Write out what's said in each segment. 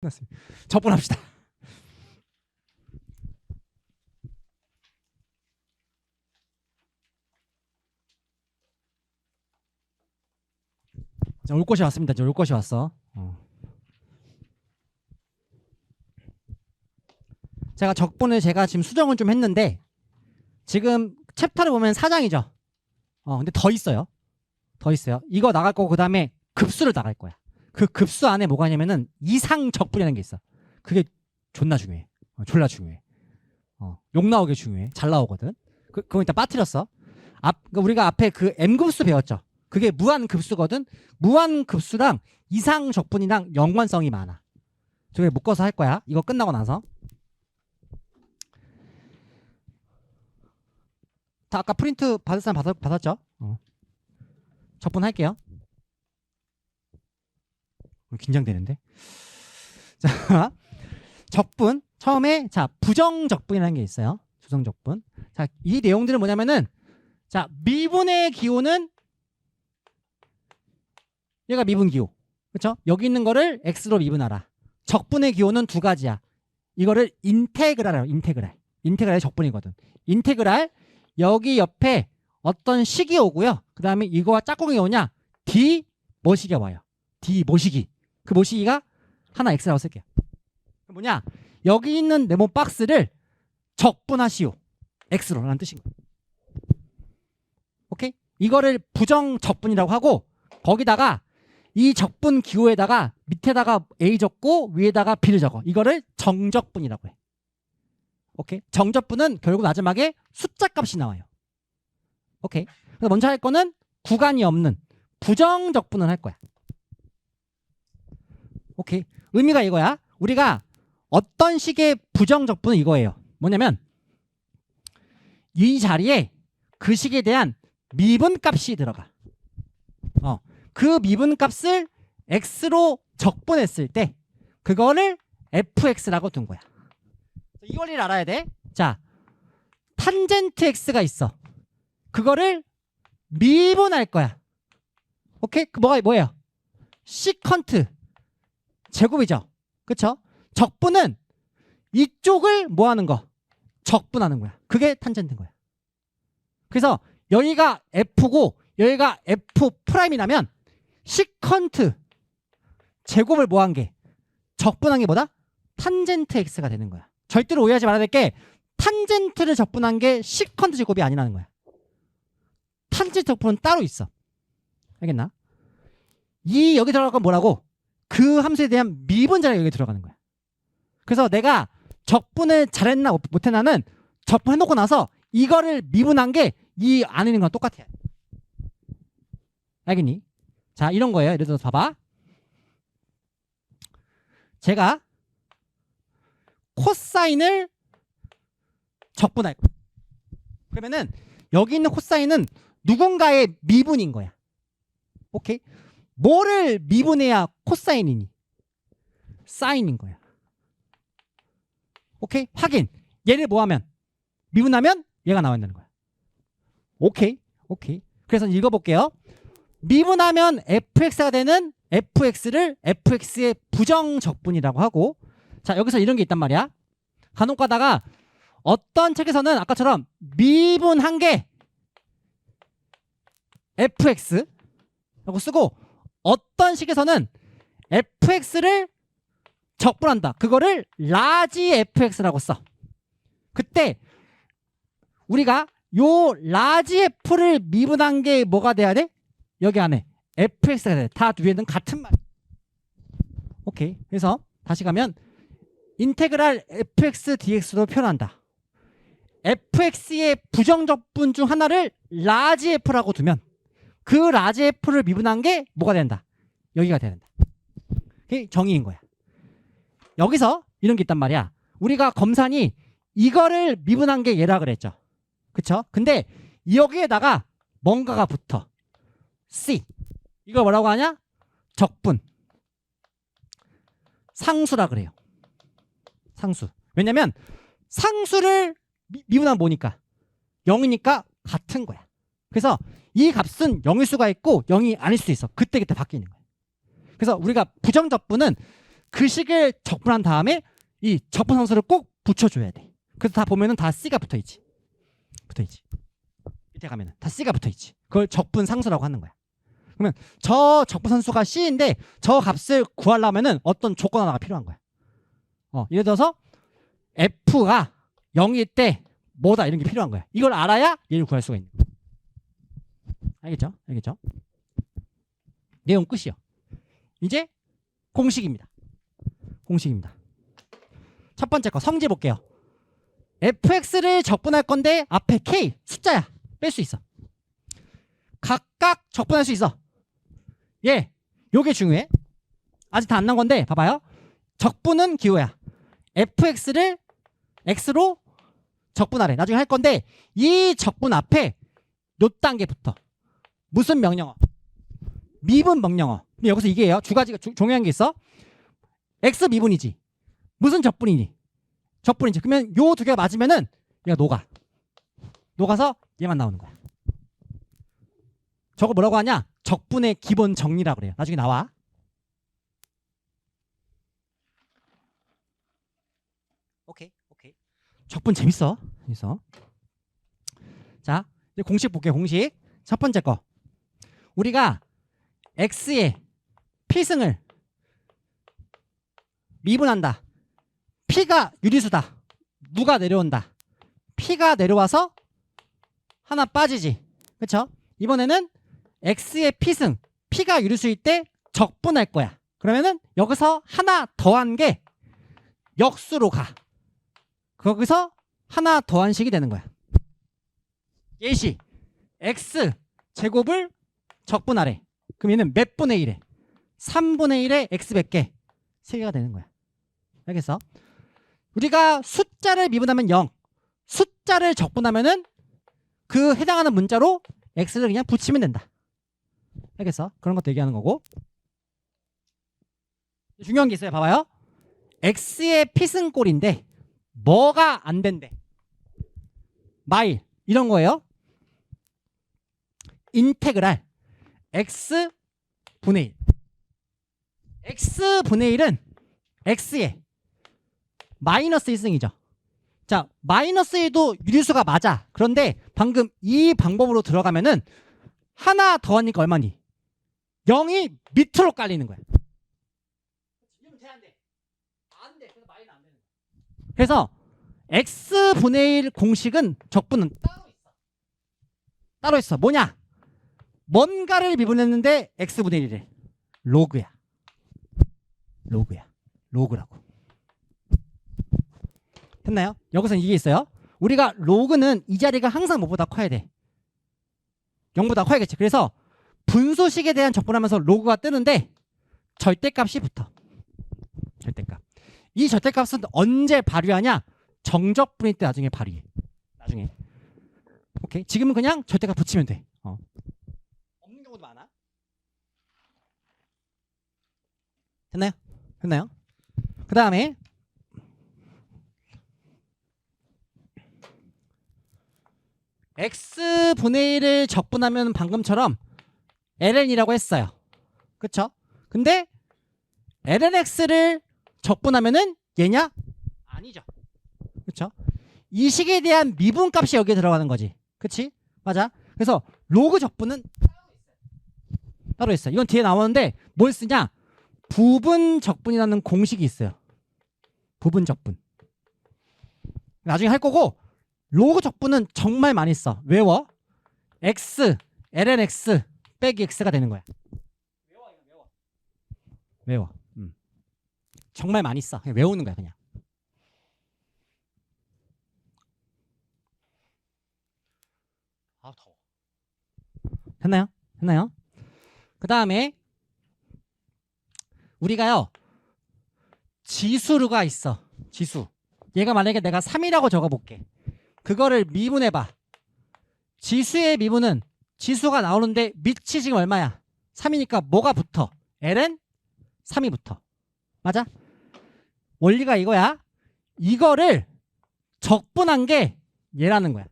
끝났습니다. 적분합시다. 자, 올 것이 왔습니다. 이제 올 것이 왔어. 제가 적분을 제가 지금 수정을 좀 했는데 지금 챕터를 보면 4장이죠. 근데 더 있어요. 더 있어요. 이거 나갈 거고 그 다음에 급수를 나갈 거야. 그 급수 안에 뭐가 있냐면은 이상 적분이라는 게 있어. 그게 존나 중요해. 졸라 중요해. 욕 나오게 중요해. 잘 나오거든. 그거 일단 빠뜨렸어. 우리가 앞에 그 M급수 배웠죠. 그게 무한급수거든. 무한급수랑 이상 적분이랑 연관성이 많아. 저게 묶어서 할 거야. 이거 끝나고 나서. 다 아까 프린트 받을 사람 받았죠? 적분 할게요. 긴장되는데. 자, 적분 처음에 자 부정적분이라는 게 있어요. 부정적분. 자, 이 내용들은 뭐냐면은 자 미분의 기호는 얘가 미분 기호, 그렇죠? 여기 있는 거를 x로 미분하라. 적분의 기호는 두 가지야. 이거를 인테그랄이라고. 인테그랄의 적분이거든. 인테그랄 여기 옆에 어떤 식이 오고요. 그 다음에 이거와 짝꿍이 오냐? d 모식이 와요. d 모식이. 그 모식이가 하나 x라고 쓸게요. 뭐냐? 여기 있는 네모 박스를 적분하시오. x로 라는 뜻인 거예요. 오케이? 이거를 부정 적분이라고 하고 거기다가 이 적분 기호에다가 밑에다가 a 적고 위에다가 b를 적어. 이거를 정적분이라고 해. 오케이? 정적분은 결국 마지막에 숫자 값이 나와요. 오케이? 그래서 먼저 할 거는 구간이 없는 부정적분을 할 거야. 오케이? 의미가 이거야. 우리가 어떤 식의 부정적분은 이거예요. 뭐냐면 이 자리에 그 식에 대한 미분값이 들어가. 그 미분값을 x로 적분했을 때 그거를 fx라고 둔 거야. 이 원리를 알아야 돼. 자, 탄젠트 x가 있어. 그거를 미분할 거야. 오케이? 그 뭐예요? 시컨트 제곱이죠. 그쵸? 적분은 이쪽을 뭐 하는 거? 적분하는 거야. 그게 탄젠트인 거야. 그래서 여기가 f고 여기가 f 프라임이라면 시컨트 제곱을 뭐 한 게? 적분한 게 뭐다? 탄젠트 x가 되는 거야. 절대로 오해하지 말아야 될 게 탄젠트를 적분한 게 시컨트 제곱이 아니라는 거야. 탄젠트 적분은 따로 있어. 알겠나? 이 여기 들어갈 건 뭐라고? 그 함수에 대한 미분 자리가 여기 들어가는 거야. 그래서 내가 적분을 잘했나 못했나는 적분해놓고 나서 이거를 미분한 게 이 안에 있는 건 똑같아. 알겠니? 자, 이런 거예요. 예를 들어서 봐봐. 제가 코사인을 적분할 거야. 그러면은 여기 있는 코사인은 누군가의 미분인 거야. 오케이? 뭐를 미분해야 코사인이니? 사인인 거야. 오케이? 확인. 얘를 뭐 하면? 미분하면 얘가 나와야 되는 거야. 오케이? 오케이. 그래서 읽어볼게요. 미분하면 fx가 되는 fx를 fx의 부정적분이라고 하고, 자, 여기서 이런 게 있단 말이야. 간혹 가다가 어떤 책에서는 아까처럼 미분한 게 fx라고 쓰고 어떤 식에서는 fx를 적분한다. 그거를 라지 fx라고 써. 그때 우리가 요 라지 f를 미분한 게 뭐가 돼야 돼? 여기 안에 fx가 돼. 다 뒤에는 같은 말. 오케이. 그래서 다시 가면 인테그랄 fx dx로 표현한다. fx의 부정적분 중 하나를 라지 f라고 두면 그 라지 f를 미분한 게 뭐가 된다? 여기가 된다. 그게 정의인 거야. 여기서 이런 게 있단 말이야. 우리가 검산이 이거를 미분한 게 얘라 그랬죠. 그쵸? 근데 여기에다가 뭔가가 붙어. C. 이걸 뭐라고 하냐? 적분. 상수라 그래요. 상수. 왜냐면 상수를 미분하면 뭐니까? 0이니까 같은 거야. 그래서 이 값은 0일 수가 있고 0이 아닐 수도 있어. 그때그때 바뀌는 거야. 그래서 우리가 부정적분은 그 식을 적분한 다음에 이 적분 상수를 꼭 붙여줘야 돼. 그래서 다 보면은 다 C가 붙어있지. 밑에 가면은 다 C가 붙어있지. 그걸 적분 상수라고 하는 거야. 그러면 저 적분 상수가 C인데 저 값을 구하려면은 어떤 조건 하나가 필요한 거야. 예를 들어서 F가 0일 때 뭐다 이런 게 필요한 거야. 이걸 알아야 얘를 구할 수가 있는 거야. 알겠죠? 내용 끝이요. 이제 공식입니다. 첫 번째 거 성질 볼게요. fx를 적분할 건데 앞에 k 숫자야. 뺄 수 있어. 각각 적분할 수 있어. 요게 중요해. 아직 다 안 나온 건데 봐봐요. 적분은 기호야. fx를 x로 적분하래. 나중에 할 건데 이 적분 앞에 요 단계부터 무슨 명령어? 미분 명령어. 근데 여기서 이게요. 두 가지가 중요한 게 있어. x 미분이지. 무슨 적분이니? 적분이지. 그러면 요 두 개가 맞으면은 얘가 녹아서 얘만 나오는 거야. 저거 뭐라고 하냐? 적분의 기본 정리라고 그래요. 나중에 나와. 오케이. 적분 재밌어. 자, 이제 공식 볼게요. 공식. 첫 번째 거. 우리가 x의 p승을 미분한다. p가 유리수다. 누가 내려온다. p가 내려와서 하나 빠지지. 그쵸? 이번에는 x의 p승, p가 유리수일 때 적분할 거야. 그러면은 여기서 하나 더한 게 역수로 가. 거기서 하나 더한 식이 되는 거야. 예시 x 제곱을 적분하래. 그럼 얘는 몇 분의 1에? 3분의 1에 x 100개 3개가 되는 거야. 알겠어? 우리가 숫자를 미분하면 0, 숫자를 적분하면은 그 해당하는 문자로 x를 그냥 붙이면 된다. 알겠어? 그런 것도 얘기하는 거고. 중요한 게 있어요. 봐봐요. x의 p승꼴인데 뭐가 안 된대? 마일 이런 거예요. 인테그랄 x분의 1. x분의 1은 x의 마이너스 1승이죠. 자, 마이너스 1도 유리수가 맞아. 그런데 방금 이 방법으로 들어가면은 하나 더하니까 얼마니? 0이 밑으로 깔리는 거야. 이러면 돼, 안 돼? 안 돼. 그래서 마이너스 안 되는 거야. 그래서 x분의 1 공식은 적분은 따로 있어. 뭐냐? 뭔가를 미분했는데 x분의 1이래. 로그야. 로그라고. 됐나요? 여기서 이게 있어요. 우리가 로그는 이 자리가 항상 뭐보다 커야 돼? 0보다 커야겠지. 그래서 분수식에 대한 적분하면서 로그가 뜨는데 절대값이 붙어. 절대값. 이 절대값은 언제 발휘하냐? 정적분일 때 나중에 발휘해. 나중에. 오케이. 지금은 그냥 절대값 붙이면 돼. 없는 경우도 많아. 됐나요? 그 다음에 x분의 1을 적분하면 방금처럼 ln이라고 했어요. 그쵸? 근데 lnx를 적분하면은 얘냐? 아니죠. 그쵸? 이 식에 대한 미분값이 여기에 들어가는 거지. 그치? 맞아. 그래서 로그 적분은 따로 있어요. 이건 뒤에 나오는데 뭘 쓰냐? 부분 적분이라는 공식이 있어요. 부분 적분. 나중에 할 거고 로그 적분은 정말 많이 써. 외워. x, lnx 빼기 x가 되는 거야. 외워. 정말 많이 써. 그냥 외우는 거야 그냥. 아 더워. 됐나요? 그 다음에 우리가요 지수가 있어. 지수. 얘가 만약에 내가 3이라고 적어볼게. 그거를 미분해봐. 지수의 미분은 지수가 나오는데 밑이 지금 얼마야? 3이니까 뭐가 붙어? ln 3이 붙어. 맞아? 원리가 이거야. 이거를 적분한 게 얘라는 거야.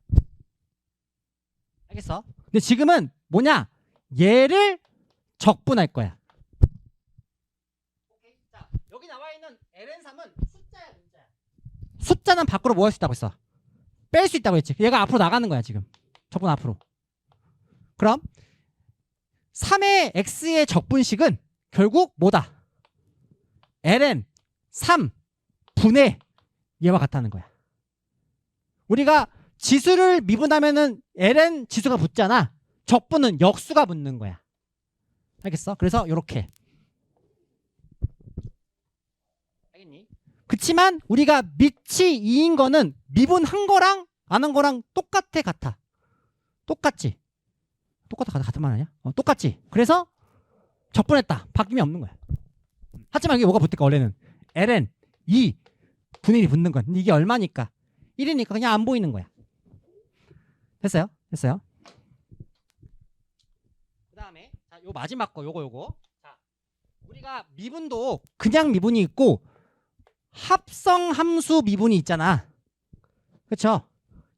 알겠어? 근데 지금은 뭐냐? 얘를 적분할 거야. 자, 여기 나와 있는 ln3은 숫자야, 문자야. 숫자는 밖으로 뭐 할 수 있다고 했어? 뺄 수 있다고 했지. 얘가 앞으로 나가는 거야, 지금. 적분 앞으로. 그럼 3의 x의 적분식은 결국 뭐다? ln 3 분의 얘와 같다는 거야. 우리가 지수를 미분하면은 ln 지수가 붙잖아. 적분은 역수가 붙는 거야. 알겠어? 그래서 요렇게. 알겠니? 그치만 우리가 밑이 2인 거는 미분한 거랑 안 한 거랑 똑같아, 같아. 똑같지? 똑같아, 같은 말 아니야? 똑같지? 그래서 적분했다. 바뀜이 없는 거야. 하지만 이게 뭐가 붙을까? 원래는 ln 2 분의 1이 붙는 건 이게 얼마니까? 1이니까 그냥 안 보이는 거야. 됐어요? 됐어요? 그 다음에 자, 요 마지막 거 요거 자, 우리가 미분도 그냥 미분이 있고 합성함수 미분이 있잖아. 그쵸?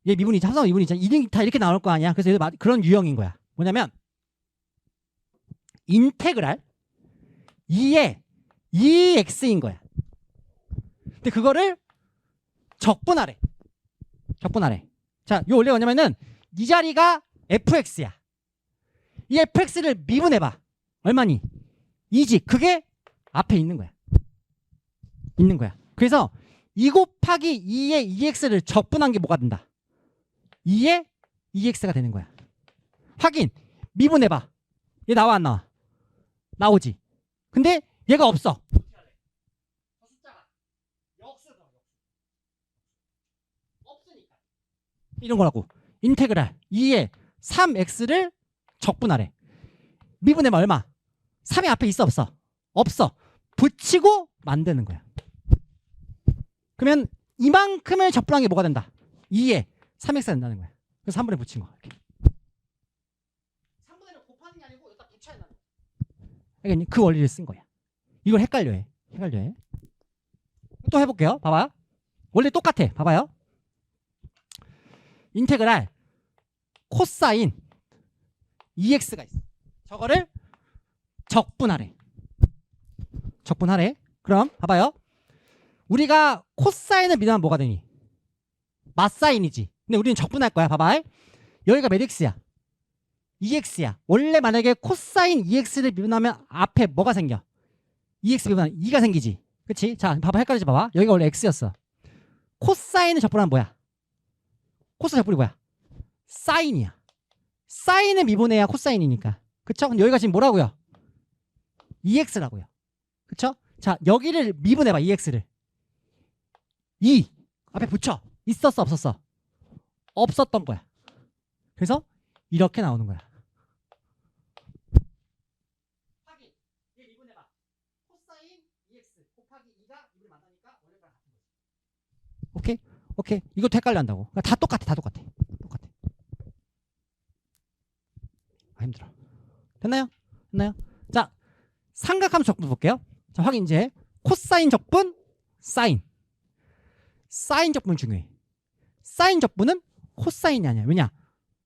얘 미분이 있잖아. 합성 미분이 있잖아. 이등 다 이렇게 나올 거 아니야. 그래서 그런 유형인 거야. 뭐냐면 인테그랄 2의 2x인 거야. 근데 그거를 적분하래. 적분하래. 자, 요 원래 뭐냐면은 이 자리가 fx야. 이 fx를 미분해봐. 얼마니? 2지. 그게 앞에 있는 거야. 있는 거야. 그래서 2 곱하기 2의 2x를 적분한 게 뭐가 된다? 2의 2x가 되는 거야. 확인. 미분해봐. 얘 나와 안 나와? 나오지. 근데 얘가 없어. 이런 거라고. 인테그랄 2의 3x를 적분하래. 미분해봐. 얼마? 3이 앞에 있어 없어? 없어. 붙이고 만드는 거야. 그러면 이만큼을 적분한 게 뭐가 된다? 2의 3x가 된다는 거야. 그래서 3분의 붙인 거. 이렇게. 3분의 곱하는 게 아니고 여기다 붙여야 된다는 거야. 알겠니? 그 원리를 쓴 거야. 이걸 헷갈려해. 헷갈려해. 또 해볼게요. 봐봐요. 원래 똑같아. 봐봐요. 인테그랄 코사인 2x가 있어. 저거를 적분하래. 적분하래. 그럼 봐봐요. 우리가 코사인을 미분하면 뭐가 되니? 맞사인이지. 근데 우리는 적분할 거야. 봐봐. 여기가 몇 x야? 2x야. 원래 만약에 코사인 2x를 미분하면 앞에 뭐가 생겨? 2x 미분하면 2가 생기지. 그치? 자, 봐봐. 헷갈리지 봐봐. 여기가 원래 x였어. 코사인을 적분하면 뭐야? 코사인 적분이 뭐야? 사인이야. 사인을 미분해야 코사인이니까. 그쵸? 근데 여기가 지금 뭐라고요? 2x라고요. 그쵸? 자, 여기를 미분해봐. 2x를. 2 앞에 붙여. 있었어 없었어? 없었던 거야. 그래서 이렇게 나오는 거야. 확인. 얘 미분해봐. 코사인 2x 곱하기 2가 2를 만나니까 원래랑 같은 거지. 오케이? 오케이. 이것도 헷갈린다고. 그러니까 다 똑같아. 다 똑같아. 똑같아. 아, 힘들어. 됐나요? 됐나요? 자, 삼각함수 적분 볼게요. 자, 확인 이제 코사인 적분, 사인. 사인 적분 중요해. 사인 적분은 코사인이 아니야. 왜냐?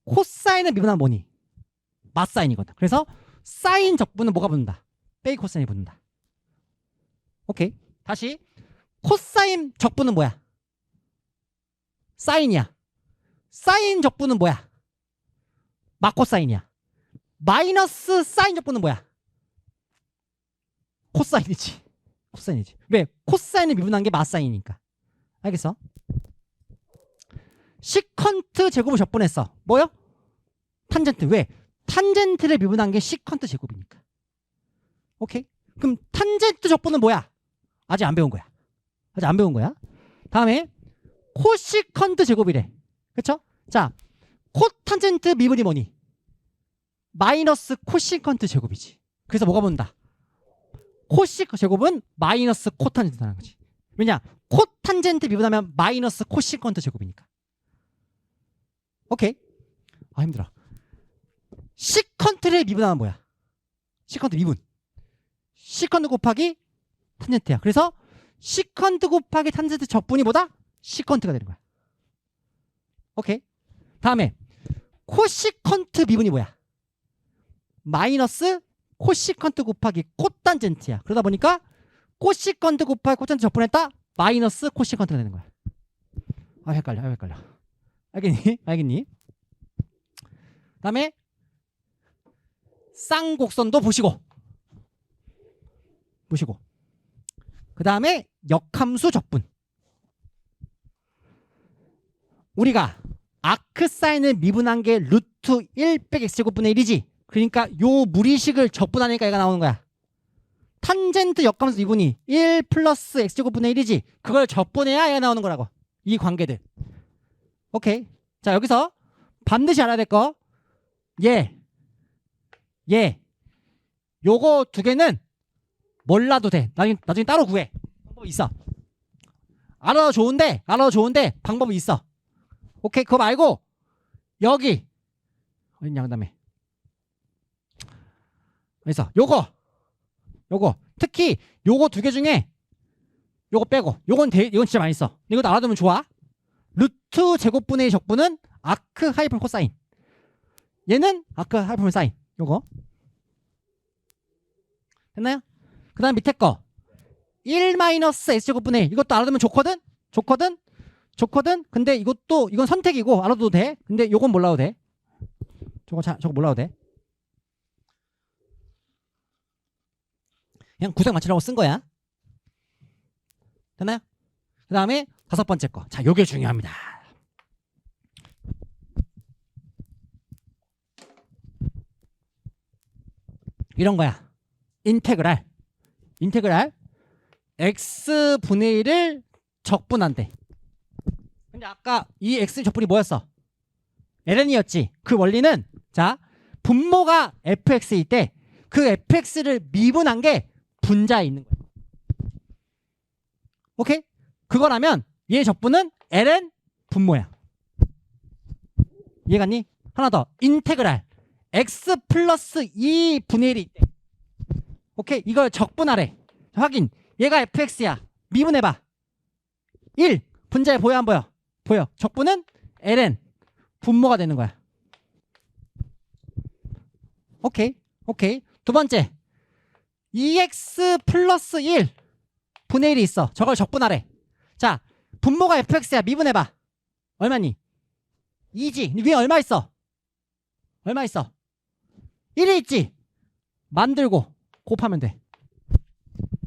코사인을 미분하면 뭐니? 맞사인이거든. 그래서 사인 적분은 뭐가 붙는다? 빼기 코사인이 붙는다. 오케이. 다시 코사인 적분은 뭐야? 사인이야. 사인 적분은 뭐야? 마코사인이야. 마이너스 사인 적분은 뭐야? 코사인이지. 코사인이지. 왜? 코사인을 미분한 게 마사인이니까. 알겠어? 시컨트 제곱을 적분했어. 뭐요? 탄젠트. 왜? 탄젠트를 미분한 게 시컨트 제곱이니까. 오케이? 그럼 탄젠트 적분은 뭐야? 아직 안 배운 거야. 아직 안 배운 거야. 다음에 코시컨트 제곱이래. 그쵸? 자, 코탄젠트 미분이 뭐니? 마이너스 코시컨트 제곱이지. 그래서 뭐가 붙는다? 코시 제곱은 마이너스 코탄젠트라는 거지. 왜냐? 코탄젠트 미분하면 마이너스 코시컨트 제곱이니까. 오케이. 아, 힘들어. 시컨트를 미분하면 뭐야? 시컨트 미분. 시컨트 곱하기 탄젠트야. 그래서 시컨트 곱하기 탄젠트 적분이 뭐다? 시컨트가 되는 거야. 오케이. 다음에 코시컨트 미분이 뭐야? 마이너스 코시컨트 곱하기 코탄젠트야. 그러다 보니까 코시컨트 곱하기 코탄젠트 적분했다? 마이너스 코시컨트가 되는 거야. 아 헷갈려. 알겠니? 알겠니? 다음에 쌍곡선도 보시고 그 다음에 역함수 적분. 우리가 아크 사인을 미분한 게 루트 1 빼기 x제곱분의 1이지. 그러니까 요 무리식을 적분하니까 얘가 나오는 거야. 탄젠트 역함수 미분이 1 플러스 x제곱분의 1이지. 그걸 적분해야 얘가 나오는 거라고. 이 관계들. 오케이. 자 여기서 반드시 알아야 될 거. 요거 두 개는 몰라도 돼. 나중에 따로 구해. 방법이 있어. 알아도 좋은데 방법이 있어. 오케이. 그거 말고 여기 어딨냐 그다음에 그래서 요거 특히 요거 두 개 중에 요거 빼고 이건 진짜 많이 써. 이것도 알아두면 좋아. 루트 제곱분의 적분은 아크 하이픈 코사인. 얘는 아크 하이픈 사인. 요거 됐나요? 그 다음 밑에 거 1 마이너스 x제곱분의 1. 이것도 알아두면 좋거든. 근데 이건 선택이고 알아둬도 돼. 근데 요건 몰라도 돼. 저거 몰라도 돼. 그냥 구색 맞추라고 쓴 거야. 됐나요? 그 다음에 5번째 거. 자, 요게 중요합니다. 이런 거야. 인테그랄 x분의 1을 적분한대. 근데 아까 이 x 적분이 뭐였어? ln이었지. 그 원리는 자 분모가 fx일 때 그 fx를 미분한 게 분자에 있는 거야. 오케이? 그거라면 얘 적분은 ln 분모야. 이해갔니? 하나 더. 인테그랄 x 플러스 2분의 1이 있대. 오케이? 이걸 적분하래. 확인. 얘가 fx야. 미분해봐. 1. 분자에 보여 안 보여? 보여. 적분은 ln 분모가 되는 거야. 오케이. 두 번째. 2x 플러스 1 분의 1이 있어. 저걸 적분하래. 자, 분모가 fx야. 미분해봐. 얼마니? 2지. 위에 얼마 있어? 1이 있지. 만들고 곱하면 돼.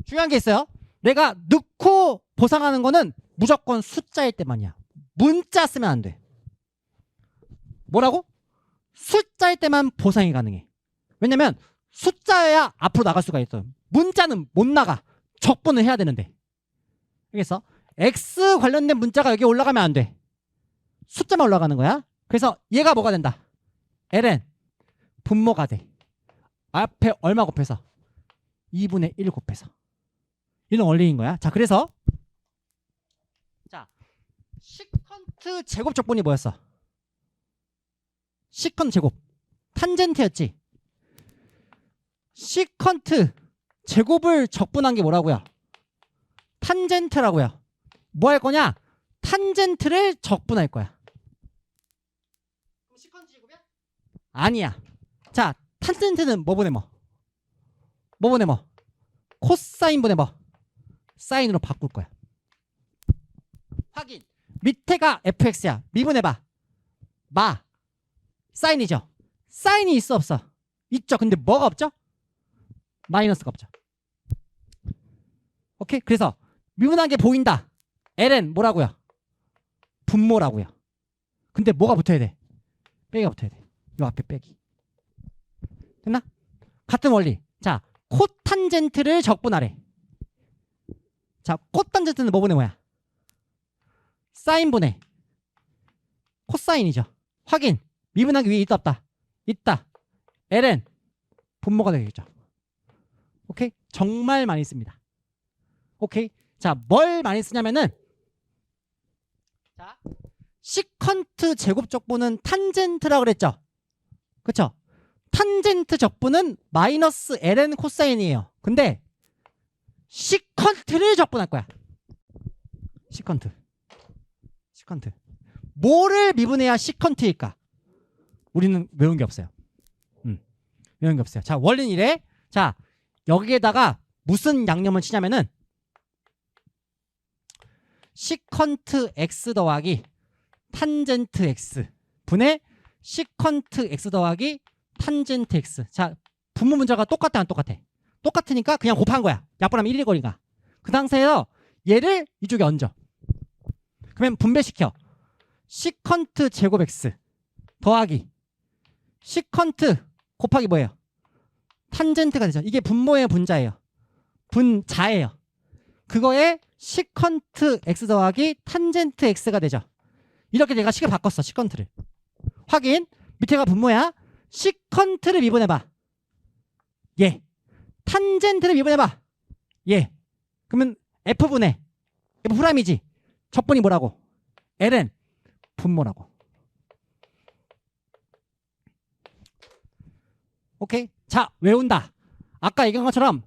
중요한 게 있어요. 내가 넣고 보상하는 거는 무조건 숫자일 때만이야. 문자 쓰면 안 돼. 뭐라고? 숫자일 때만 보상이 가능해. 왜냐면 숫자여야 앞으로 나갈 수가 있어. 문자는 못 나가. 적분을 해야 되는데. 알겠어? x 관련된 문자가 여기 올라가면 안 돼. 숫자만 올라가는 거야. 그래서 얘가 뭐가 된다? ln 분모가 돼. 앞에 얼마 곱해서? 2분의 1 곱해서. 이런 원리인 거야. 자, 그래서 자 시컨트 제곱 적분이 뭐였어? 시컨트 제곱 탄젠트였지. 시컨트 제곱을 적분한 게 뭐라고요? 탄젠트라고요. 뭐 할 거냐? 탄젠트를 적분할 거야. 그럼 시컨트 제곱이야? 아니야. 자, 탄젠트는 뭐 분의 뭐? 코사인 분의 뭐? 사인으로 바꿀 거야. 확인. 밑에가 fx야. 미분해봐. 사인이죠. 사인이 있어 없어? 있죠. 근데 뭐가 없죠? 마이너스가 없죠. 오케이. 그래서 미분한 게 보인다. ln 뭐라고요? 분모라고요. 근데 뭐가 붙어야 돼? 빼기가 붙어야 돼. 요 앞에 빼기. 됐나? 같은 원리. 자, 코탄젠트를 적분하래. 자, 코탄젠트는 뭐 분의 뭐야? 사인 분의 코사인이죠. 확인. 미분하기 위에 있다 없다? 있다. ln 분모가 되겠죠. 오케이? 정말 많이 씁니다. 오케이? 자, 뭘 많이 쓰냐면은 자, 시컨트 제곱 적분은 탄젠트라고 그랬죠. 그쵸? 탄젠트 적분은 마이너스 ln 코사인이에요. 근데 시컨트를 적분할 거야. 시컨트. 뭐를 미분해야 시컨트일까? 우리는 외운 게 없어요. 외운 게 없어요. 자, 원리는 이래. 자, 여기에다가 무슨 양념을 치냐면은 시컨트 x 더하기 탄젠트 x 분의 시컨트 x 더하기 탄젠트 x. 자, 분모 문자가 똑같아 안 똑같아? 똑같으니까 그냥 곱한 거야. 약분하면 1일 거리가. 그 상태에서 얘를 이쪽에 얹어. 그러면 분배시켜. 시컨트 제곱 x 더하기 시컨트 곱하기 뭐예요? 탄젠트가 되죠. 이게 분모의 분자예요. 분자예요. 그거에 시컨트 x 더하기 탄젠트 x가 되죠. 이렇게 내가 식을 바꿨어. 시컨트를. 확인. 밑에가 분모야. 시컨트를 미분해봐. 예. 탄젠트를 미분해봐. 예. 그러면 f분의 f 프라임이지. 적분이 뭐라고? ln 분모라고. 오케이. 자, 외운다. 아까 얘기한 것처럼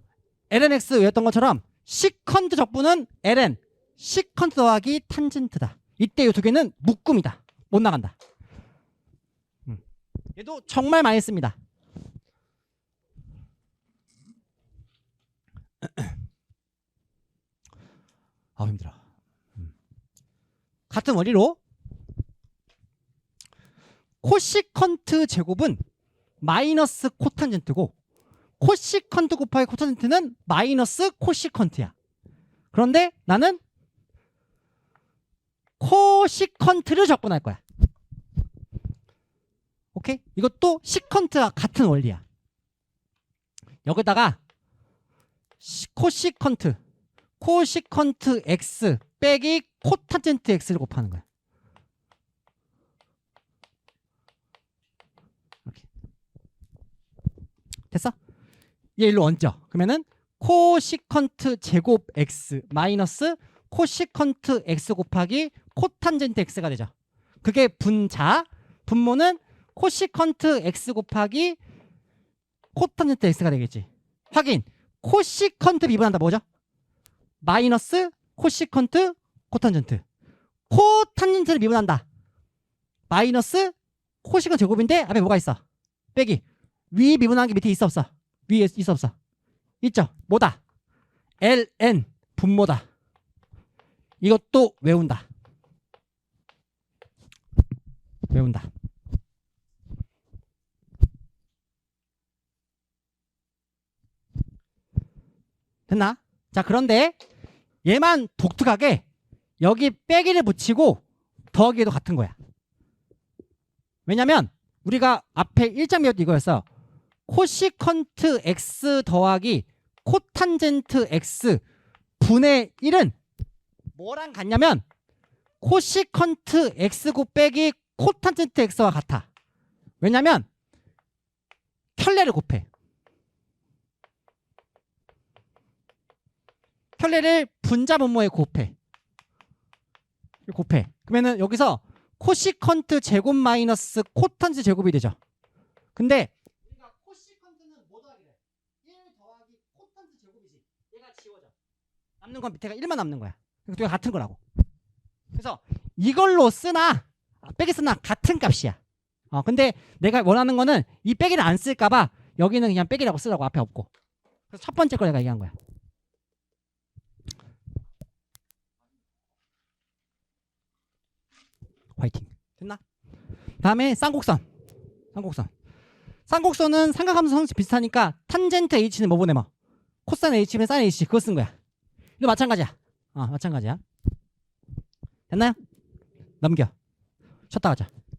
lnx 외웠던 것처럼 시컨트 적분은 ln 시컨트 더하기 탄젠트다. 이때 이 두 개는 묶음이다. 못 나간다. 얘도 정말 많이 씁니다. 아, 힘들어. 같은 원리로 코시컨트 제곱은 마이너스 코탄젠트고 코시컨트 곱하기 코탄젠트는 마이너스 코시컨트야. 그런데 나는 코시컨트를 적분할 거야. 오케이? 이것도 시컨트와 같은 원리야. 여기다가 코시컨트 x 빼기 코탄젠트 x를 곱하는 거야. 이렇게. 됐어? 얘 일로 얹어. 그러면은 코시컨트 제곱 x 마이너스 코시컨트 x 곱하기 코탄젠트 x가 되죠. 그게 분자. 분모는 코시컨트 x 곱하기 코탄젠트 x가 되겠지. 확인. 코시컨트 미분한다 뭐죠? 마이너스 코시컨트 코탄젠트. 코탄젠트를 미분한다. 마이너스 코시컨트 제곱인데 앞에 뭐가 있어? 빼기. 위 미분한 게 밑에 있어 없어? 위에 있어 없어? 있죠. 뭐다? ln 분모다. 이것도 외운다. 외운다. 됐나? 자, 그런데 얘만 독특하게 여기 빼기를 붙이고 더하기에도 같은 거야. 왜냐면 우리가 앞에 1.2였던 이거였어. 코시컨트 x 더하기 코탄젠트 x 분의 1은 뭐랑 같냐면 코시컨트 x 곱빼기 코탄젠트 x와 같아. 왜냐면 켤레를 곱해. 켤레를 분자 분모에 곱해. 그러면은 여기서 코시컨트 제곱 마이너스 코탄젠트 제곱이 되죠. 근데 우리가 코시컨트는 뭐 더하기래? 1 더하기 코탄젠트 제곱이지. 얘가 지워져. 남는 건 밑에가 1만 남는 거야. 두 개가 같은 거라고. 그래서 이걸로 쓰나 빼기 쓰나 같은 값이야. 근데 내가 원하는 거는 이 빼기를 안 쓸까봐 여기는 그냥 빼기라고 쓰라고 앞에 없고. 그래서 첫 번째 거 내가 얘기한 거야. 화이팅. 됐나? 다음에 쌍곡선. 쌍곡선은 삼각함수 성질 비슷하니까 탄젠트 h는 뭐 보내 뭐 코사인 h면 사인 h 그거 쓴 거야. 이거 마찬가지야. 마찬가지야. 됐나요? 넘겨. 쉬었다 가자.